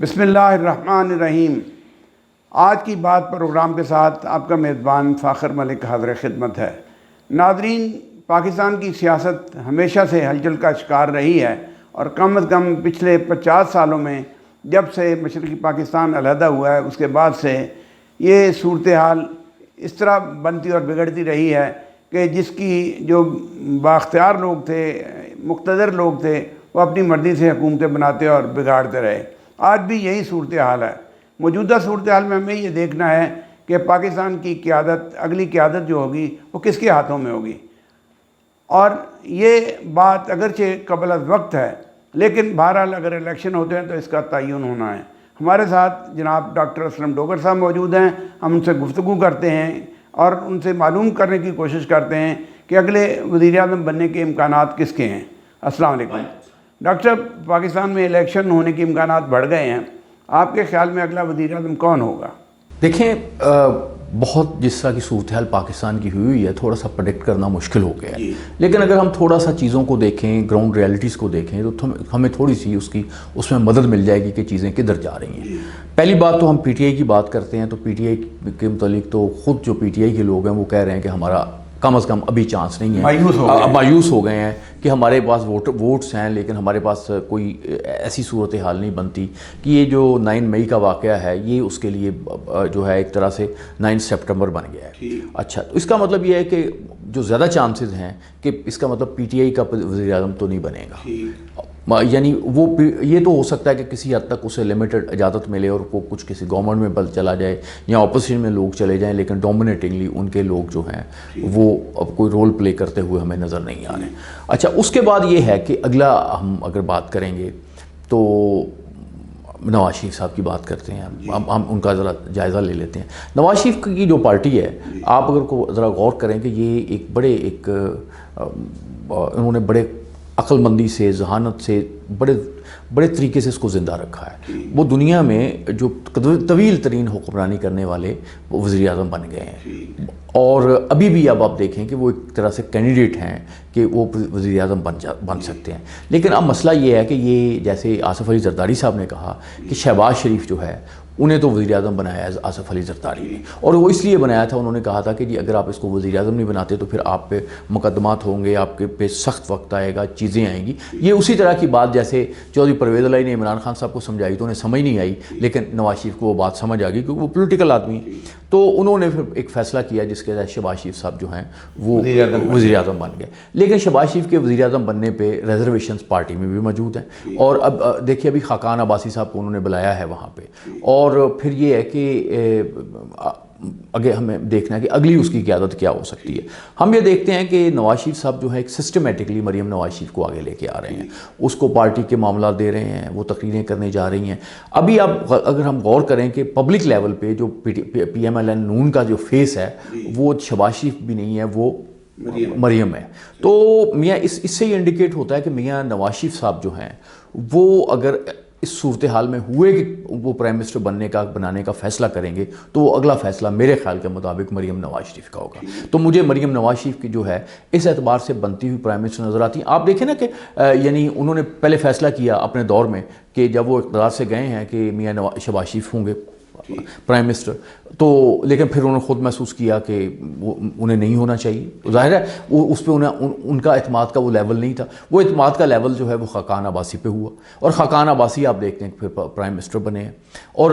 بسم اللہ الرحمن الرحیم۔ آج کی بات پروگرام کے ساتھ آپ کا میزبان فاخر ملک حاضر خدمت ہے۔ ناظرین، پاکستان کی سیاست ہمیشہ سے ہلچل کا شکار رہی ہے اور کم از کم پچھلے 50 سالوں میں جب سے مشرقی پاکستان علیحدہ ہوا ہے اس کے بعد سے یہ صورتحال اس طرح بنتی اور بگڑتی رہی ہے کہ جس کی جو بااختیار لوگ تھے، مقتدر لوگ تھے، وہ اپنی مرضی سے حکومتیں بناتے اور بگاڑتے رہے۔ آج بھی یہی صورتحال ہے۔ موجودہ صورتحال میں ہمیں یہ دیکھنا ہے کہ پاکستان کی قیادت، اگلی قیادت جو ہوگی وہ کس کے ہاتھوں میں ہوگی، اور یہ بات اگرچہ قبل از وقت ہے لیکن بہرحال اگر الیکشن ہوتے ہیں تو اس کا تعین ہونا ہے۔ ہمارے ساتھ جناب ڈاکٹر اسلم ڈوگر صاحب موجود ہیں۔ ہم ان سے گفتگو کرتے ہیں اور ان سے معلوم کرنے کی کوشش کرتے ہیں کہ اگلے وزیر اعظم بننے کے امکانات کس کے ہیں۔ السلام علیکم ڈاکٹر صاحب، پاکستان میں الیکشن ہونے کے امکانات بڑھ گئے ہیں، آپ کے خیال میں اگلا وزیر اعظم کون ہوگا؟ دیکھیں، بہت جس طرح کی صورتحال پاکستان کی ہوئی ہے تھوڑا سا پریڈکٹ کرنا مشکل ہو گیا ہے، لیکن اگر ہم تھوڑا سا چیزوں کو دیکھیں، گراؤنڈ ریالٹیز کو دیکھیں تو ہمیں تھوڑی سی اس میں مدد مل جائے گی کہ چیزیں کدھر جا رہی ہیں۔ پہلی بات تو ہم پی ٹی آئی کی بات کرتے ہیں تو پی ٹی آئی کے متعلق تو خود جو پی ٹی آئی کے لوگ ہیں وہ کہہ رہے ہیں کہ ہمارا کم از کم ابھی چانس نہیں ہے، مایوس ہو گئے ہیں کہ ہمارے پاس ووٹس ہیں لیکن ہمارے پاس کوئی ایسی صورتحال نہیں بنتی کہ یہ جو 9 مئی کا واقعہ ہے یہ اس کے لیے جو ہے ایک طرح سے 9 سپٹمبر بن گیا ہے۔ اچھا، تو اس کا مطلب یہ ہے کہ جو زیادہ چانسز ہیں کہ اس کا مطلب پی ٹی آئی کا وزیر اعظم تو نہیں بنے گا، یعنی وہ یہ تو ہو سکتا ہے کہ کسی حد تک اسے لمیٹڈ اجازت ملے اور وہ کچھ کسی گورنمنٹ میں بل چلا جائے یا اپوزیشن میں لوگ چلے جائیں، لیکن ڈومینیٹنگلی ان کے لوگ جو ہیں وہ اب کوئی رول پلے کرتے ہوئے ہمیں نظر نہیں آ رہے۔ اچھا، اس کے بعد یہ ہے کہ اگلا ہم اگر بات کریں گے تو نواز شریف صاحب کی بات کرتے ہیں، ہم ان کا ذرا جائزہ لے لیتے ہیں۔ نواز شریف کی جو پارٹی ہے، آپ اگر کو ذرا غور کریں کہ یہ انہوں نے بڑے عقل مندی سے، ذہانت سے بڑے طریقے سے اس کو زندہ رکھا ہے۔ وہ دنیا میں جو طویل ترین حکمرانی کرنے والے وزیر اعظم بن گئے ہیں، اور ابھی بھی اب آپ دیکھیں کہ وہ ایک طرح سے کینڈیڈیٹ ہیں کہ وہ وزیر اعظم بن سکتے ہیں۔ لیکن اب مسئلہ یہ ہے کہ یہ جیسے آصف علی زرداری صاحب نے کہا کہ شہباز شریف جو ہے انہیں تو وزیر اعظم بنایا ہے آصف علی زرداری نے، اور وہ اس لیے بنایا تھا، انہوں نے کہا تھا کہ جی اگر آپ اس کو وزیر اعظم نہیں بناتے تو پھر آپ پہ مقدمات ہوں گے، آپ کے پہ سخت وقت آئے گا، چیزیں آئیں گی۔ یہ اسی طرح کی بات جیسے چودھری پرویز الہی نے عمران خان صاحب کو سمجھائی تو انہیں سمجھ نہیں آئی، لیکن نواز شریف کو وہ بات سمجھ آ گئی کیونکہ وہ پولیٹیکل آدمی ہیں، تو انہوں نے پھر ایک فیصلہ کیا جس کے تحت شہباز شریف صاحب جو ہیں وہ وزیر اعظم بن گئے۔ لیکن شہباز شریف کے وزیر اعظم بننے پہ ریزرویشنز پارٹی میں بھی موجود ہیں، اور اب دیکھیے ابھی خاقان عباسی صاحب کو انہوں نے بلایا ہے وہاں پہ، اور پھر یہ ہے کہ آگے ہمیں دیکھنا ہے کہ اگلی اس کی قیادت کیا ہو سکتی ہے۔ ہم یہ دیکھتے ہیں کہ نواز شریف صاحب جو ہے ایک سسٹمیٹکلی مریم نواز شریف کو آگے لے کے آ رہے ہیں، اس کو پارٹی کے معاملات دے رہے ہیں، وہ تقریریں کرنے جا رہی ہیں۔ ابھی اب اگر ہم غور کریں کہ پبلک لیول پہ جو پی ایم ایل این نون کا جو فیس ہے وہ شہباز شریف بھی نہیں ہے، وہ مریم ہے۔ تو میاں اس سے یہ انڈیکیٹ ہوتا ہے کہ میاں نواز شریف صاحب جو ہیں وہ اگر اس صورتحال میں ہوئے کہ وہ پرائم منسٹر بنانے کا فیصلہ کریں گے تو وہ اگلا فیصلہ میرے خیال کے مطابق مریم نواز شریف کا ہوگا۔ تو مجھے مریم نواز شریف کی جو ہے اس اعتبار سے بنتی ہوئی پرائم منسٹر نظر آتی ہیں۔ آپ دیکھیں نا کہ یعنی انہوں نے پہلے فیصلہ کیا اپنے دور میں کہ جب وہ اقتدار سے گئے ہیں کہ میاں شہباز شریف ہوں گے پرائم منسٹر، تو لیکن پھر انہوں نے خود محسوس کیا کہ وہ انہیں نہیں ہونا چاہیے۔ ظاہر ہے وہ اس پہ ان کا اعتماد کا وہ لیول نہیں تھا، وہ اعتماد کا لیول جو ہے وہ خاقان عباسی پہ ہوا، اور خاقان عباسی آپ دیکھتے ہیں کہ پھر پرائم منسٹر بنے ہیں۔ اور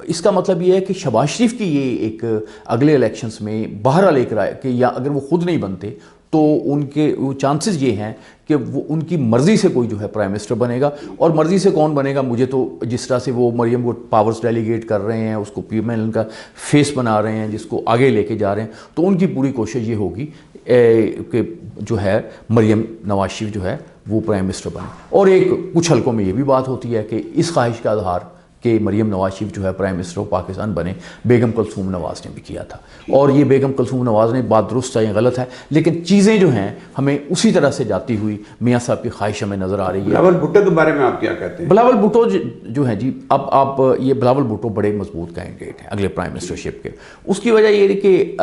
اس کا مطلب یہ ہے کہ شہباز شریف کی یہ ایک اگلے الیکشنز میں بہرحال ایک رائے کہ یا اگر وہ خود نہیں بنتے تو ان کے وہ چانسز یہ ہیں کہ وہ ان کی مرضی سے کوئی جو ہے پرائم منسٹر بنے گا، اور مرضی سے کون بنے گا، مجھے تو جس طرح سے وہ مریم کو پاورز ڈیلیگیٹ کر رہے ہیں، اس کو پی ایم ایل این کا فیس بنا رہے ہیں، جس کو آگے لے کے جا رہے ہیں، تو ان کی پوری کوشش یہ ہوگی کہ جو ہے مریم نواز شریف جو ہے وہ پرائم منسٹر بنے۔ اور ایک کچھ حلقوں میں یہ بھی بات ہوتی ہے کہ اس خواہش کا اظہار کہ مریم نواز شریف جو ہے پرائم منسٹر آف پاکستان بنے، بیگم کلثوم نواز نے بھی کیا تھا، اور یہ بیگم کلثوم نواز نے بات درست ہے یا غلط ہے، لیکن چیزیں جو ہیں ہمیں اسی طرح سے جاتی ہوئی میاں صاحب کی خواہش ہمیں نظر آ رہی ہے۔ بلاول بھٹو کے بارے میں آپ کیا کہتے ہیں؟ بلاول بھٹو جو ہیں جی، اب آپ یہ بلاول بھٹو بڑے مضبوط کینڈیڈیٹ ہیں اگلے پرائم منسٹرشپ کے۔ اس کی وجہ یہ ہے کہ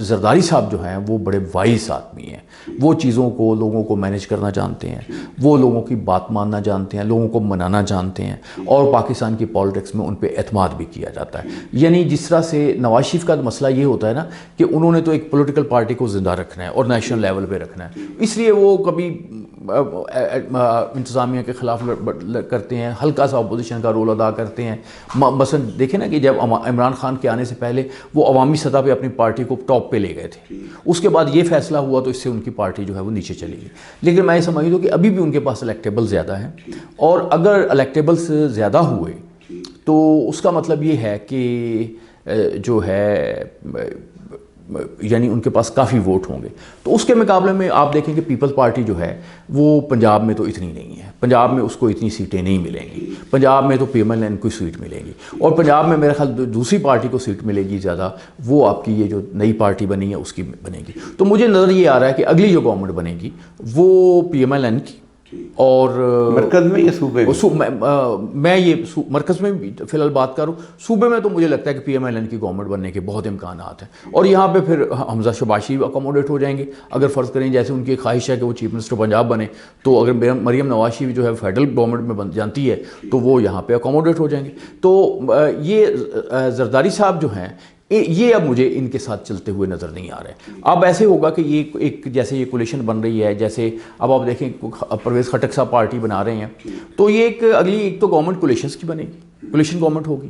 زرداری صاحب جو ہیں وہ بڑے وائز آدمی ہیں، وہ چیزوں کو، لوگوں کو مینیج کرنا جانتے ہیں، وہ لوگوں کی بات ماننا جانتے ہیں، لوگوں کو منانا جانتے ہیں، اور پاکستان کی پالیٹکس میں ان پہ اعتماد بھی کیا جاتا ہے۔ یعنی جس طرح سے نواز شریف کا مسئلہ یہ ہوتا ہے نا کہ انہوں نے تو ایک پولیٹیکل پارٹی کو زندہ رکھنا ہے اور نیشنل لیول پہ رکھنا ہے، اس لیے وہ کبھی انتظامیہ کے خلاف کرتے ہیں، ہلکا سا اپوزیشن کا رول ادا کرتے ہیں۔ مثلا دیکھیں نا کہ جب عمران خان کے آنے سے پہلے وہ عوامی سطح پہ اپنی پارٹی کو ٹاپ پہ لے گئے تھے، اس کے بعد یہ فیصلہ ہوا تو اس سے ان کی پارٹی جو ہے وہ نیچے چلی گئی۔ لیکن میں یہ سمجھتا ہوں کہ ابھی بھی ان کے پاس الیکٹیبل زیادہ ہیں، اور اگر الیکٹیبلس زیادہ ہوئے تو اس کا مطلب یہ ہے کہ جو ہے یعنی ان کے پاس کافی ووٹ ہوں گے۔ تو اس کے مقابلے میں آپ دیکھیں کہ پیپلز پارٹی جو ہے وہ پنجاب میں تو اتنی نہیں ہے، پنجاب میں اس کو اتنی سیٹیں نہیں ملیں گی، پنجاب میں تو پی ایم ایل این کو سیٹ ملے گی، اور پنجاب میں میرے خیال دوسری پارٹی کو سیٹ ملے گی زیادہ، وہ آپ کی یہ جو نئی پارٹی بنی ہے اس کی بنے گی۔ تو مجھے نظر یہ آ رہا ہے کہ اگلی جو گورنمنٹ بنے گی وہ پی ایم ایل این کی، اور مرکز میں یا صوبے میں یہ مرکز میں فی الحال بات کروں، صوبے میں تو مجھے لگتا ہے کہ پی ایم ایل این کی گورنمنٹ بننے کے بہت امکانات ہیں، اور یہاں پہ پھر حمزہ شہباز شریف اکوموڈیٹ ہو جائیں گے۔ اگر فرض کریں جیسے ان کی خواہش ہے کہ وہ چیف منسٹر پنجاب بنے، تو اگر مریم نواز شریف جو ہے فیڈرل گورنمنٹ میں بن جاتی ہے تو وہ یہاں پہ اکوموڈیٹ ہو جائیں گے۔ تو یہ زرداری صاحب جو ہیں یہ اب مجھے ان کے ساتھ چلتے ہوئے نظر نہیں آ رہے۔ اب ایسے ہوگا کہ یہ ایک جیسے یہ کولیشن بن رہی ہے، جیسے اب آپ دیکھیں پرویز خٹک صاحب پارٹی بنا رہے ہیں، تو یہ ایک اگلی ایک تو گورنمنٹ کولیشنز کی بنے گی، کولیشن گورنمنٹ ہوگی،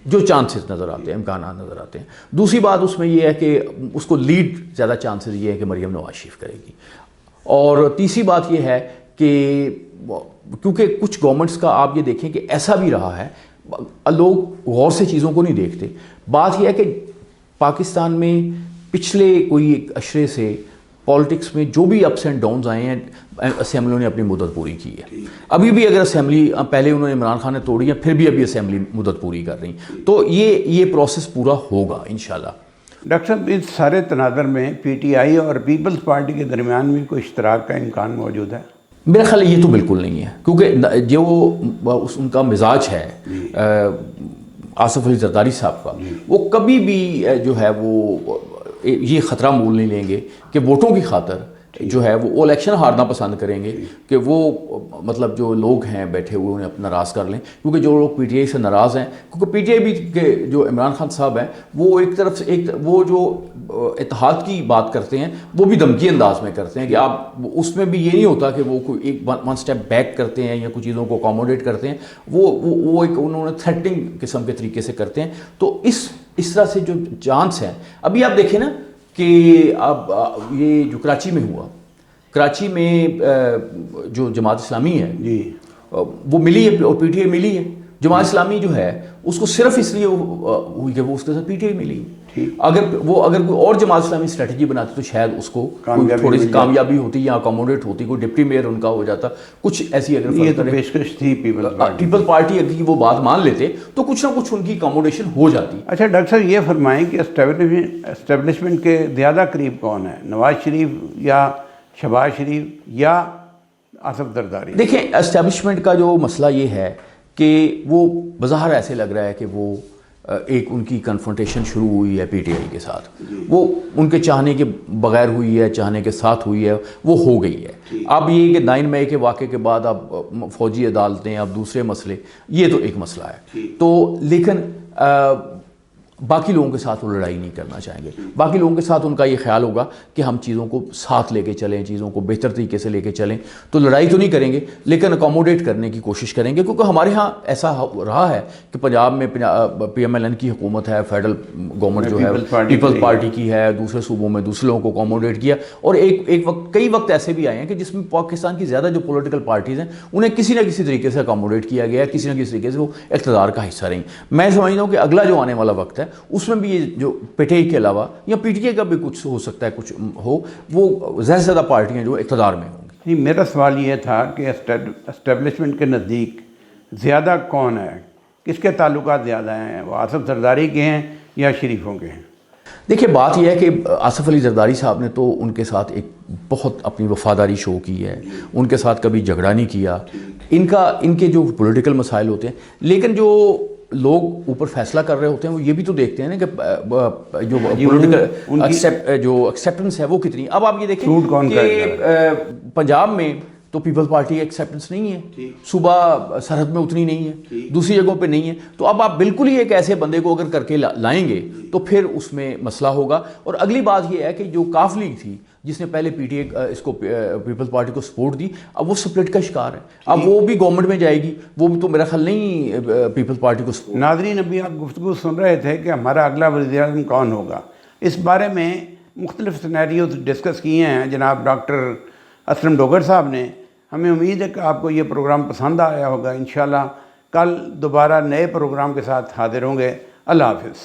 جو چانسز نظر آتے ہیں، امکانات نظر آتے ہیں۔ دوسری بات اس میں یہ ہے کہ اس کو لیڈ زیادہ چانسز یہ ہے کہ مریم نواز شریف کرے گی، اور تیسری بات یہ ہے کہ کیونکہ کچھ گورنمنٹس کا آپ یہ دیکھیں کہ ایسا بھی رہا ہے، لوگ غور سے چیزوں کو نہیں دیکھتے۔ بات یہ ہے کہ پاکستان میں پچھلے کوئی ایک عشرے سے پالیٹکس میں جو بھی اپس اینڈ ڈاؤنز آئے ہیں، اسمبلیوں نے اپنی مدت پوری کی ہے۔ ابھی بھی اگر اسمبلی پہلے انہوں نے عمران خان نے توڑی ہے، پھر بھی ابھی اسمبلی مدت پوری کر رہی، تو یہ پروسیس پورا ہوگا انشاءاللہ۔ ڈاکٹر صاحب، اس سارے تناظر میں پی ٹی آئی اور پیپلز پارٹی کے درمیان بھی کوئی اشتراک کا امکان موجود ہے؟ میرا خیال یہ تو بالکل نہیں ہے، کیونکہ جو ان کا مزاج ہے آصف علی زرداری صاحب کا، وہ کبھی بھی جو ہے وہ یہ خطرہ مول نہیں لیں گے کہ ووٹوں کی خاطر جو ہے وہ الیکشن ہارنا پسند کریں گے کہ وہ مطلب جو لوگ ہیں بیٹھے ہوئے انہیں اپنا ناراض کر لیں، کیونکہ جو لوگ پی ٹی آئی سے ناراض ہیں، کیونکہ پی ٹی آئی بھی کے جو عمران خان صاحب ہیں وہ ایک طرف سے وہ جو اتحاد کی بات کرتے ہیں وہ بھی دھمکی انداز میں کرتے ہیں کہ آپ اس میں بھی یہ نہیں ہوتا کہ وہ کوئی ایک ون سٹیپ بیک کرتے ہیں یا کچھ چیزوں کو اکوموڈیٹ کرتے ہیں، وہ ایک انہوں نے تھریٹنگ قسم کے طریقے سے کرتے ہیں۔ تو اس طرح سے جو چانس ہیں، ابھی آپ دیکھیں نا کہ اب یہ جو کراچی میں ہوا، کراچی میں جو جماعت اسلامی ہے وہ ملی ہے اور پی ٹی آئی ملی ہے۔ جماعت اسلامی جو ہے اس کو صرف اس لیے ہوئی کہ وہ اس کے ساتھ پی ٹی آئی ملی۔ اگر کوئی اور جماعت اسلامی اسٹریٹجی بناتی تو شاید اس کو تھوڑی سی کامیابی ہوتی یا اکوموڈیٹ ہوتی، کوئی ڈپٹی میئر ان کا ہو جاتا، کچھ ایسی اگر پیشکش تھی پیپل پارٹی اگر کی وہ بات مان لیتے تو کچھ نہ کچھ ان کی اکوموڈیشن ہو جاتی۔ اچھا ڈاکٹر صاحب، یہ فرمائیں کہ اسٹیبلشمنٹ کے زیادہ قریب کون ہے، نواز شریف یا شہباز شریف یا آصف زرداری؟ دیکھیں، اسٹیبلشمنٹ کا جو مسئلہ یہ ہے کہ وہ بظاہر ایسے لگ رہا ہے کہ وہ ایک ان کی کنفرنٹیشن شروع ہوئی ہے پی ٹی آئی کے ساتھ، وہ ان کے چاہنے کے بغیر ہوئی ہے، چاہنے کے ساتھ ہوئی ہے، وہ ہو گئی ہے۔ اب یہ کہ 9 مئی کے واقعے کے بعد اب فوجی عدالتیں، اب دوسرے مسئلے، یہ تو ایک مسئلہ ہے۔ تو لیکن باقی لوگوں کے ساتھ وہ لڑائی نہیں کرنا چاہیں گے، باقی لوگوں کے ساتھ ان کا یہ خیال ہوگا کہ ہم چیزوں کو ساتھ لے کے چلیں، چیزوں کو بہتر طریقے سے لے کے چلیں، تو لڑائی تو نہیں کریں گے لیکن اکوموڈیٹ کرنے کی کوشش کریں گے، کیونکہ ہمارے ہاں ایسا رہا ہے کہ پنجاب میں پی ایم ایل این کی حکومت ہے، فیڈرل گورنمنٹ جو ہے پیپلز پارٹی کی ہے، دوسرے صوبوں میں دوسرے لوگوں کو اکوموڈیٹ کیا، اور کئی وقت ایسے بھی آئے ہیں کہ جس میں پاکستان کی زیادہ جو پولیٹیکل پارٹیز ہیں انہیں کسی نہ کسی طریقے سے اکوموڈیٹ کیا گیا ہے، کسی نہ کسی طریقے سے وہ اقتدار کا حصہ رہیں۔ میں سمجھتا ہوں کہ اگلا جو آنے والا وقت ہے اس میں بھی یہ جو پی ٹی آئی کے علاوہ یا پی ٹی آئی کا بھی کچھ ہو سکتا ہے، کچھ ہو، وہ زیادہ سے زیادہ پارٹیاں جو اقتدار میں ہوں گی۔ میرا سوال یہ تھا کہ اسٹیبلشمنٹ کے نزدیک زیادہ کون ہے، کس کے تعلقات زیادہ ہیں، وہ آصف زرداری کے ہیں یا شریفوں کے ہیں؟ دیکھیے بات یہ ہے کہ آصف علی زرداری صاحب نے تو ان کے ساتھ ایک بہت اپنی وفاداری شو کی ہے، ان کے ساتھ کبھی جھگڑا نہیں کیا، ان کے جو پولیٹیکل مسائل ہوتے ہیں، لیکن جو لوگ اوپر فیصلہ کر رہے ہوتے ہیں وہ یہ بھی تو دیکھتے ہیں نا کہ جو پولیٹیکل جو ایکسیپٹنس ہے وہ کتنی. اب آپ یہ دیکھیں کہ پنجاب میں تو پیپل پارٹی ایکسیپٹنس نہیں ہے، صوبہ سرحد میں اتنی نہیں ہے، دوسری جگہوں پہ نہیں ہے. تو اب آپ بالکل ہی ایک ایسے بندے کو اگر کر کے لائیں گے تو پھر اس میں مسئلہ ہوگا. اور اگلی بات یہ ہے کہ جو کاف لیگ تھی جس نے پہلے پی ٹی اے اس کو پیپل پارٹی کو سپورٹ دی، اب وہ سپلٹ کا شکار ہے. اب وہ بھی گورنمنٹ میں جائے گی، وہ بھی تو میرا خیال نہیں پیپل پارٹی کو سپورٹ. ناظرین، ابھی آپ گفتگو سن رہے تھے کہ ہمارا اگلا وزیر اعظم کون ہوگا. اس بارے میں مختلف سینیریوز ڈسکس کیے ہیں جناب ڈاکٹر اسلم ڈوگر صاحب نے. ہمیں امید ہے کہ آپ کو یہ پروگرام پسند آیا ہوگا. انشاءاللہ کل دوبارہ نئے پروگرام کے ساتھ حاضر ہوں گے. اللہ حافظ.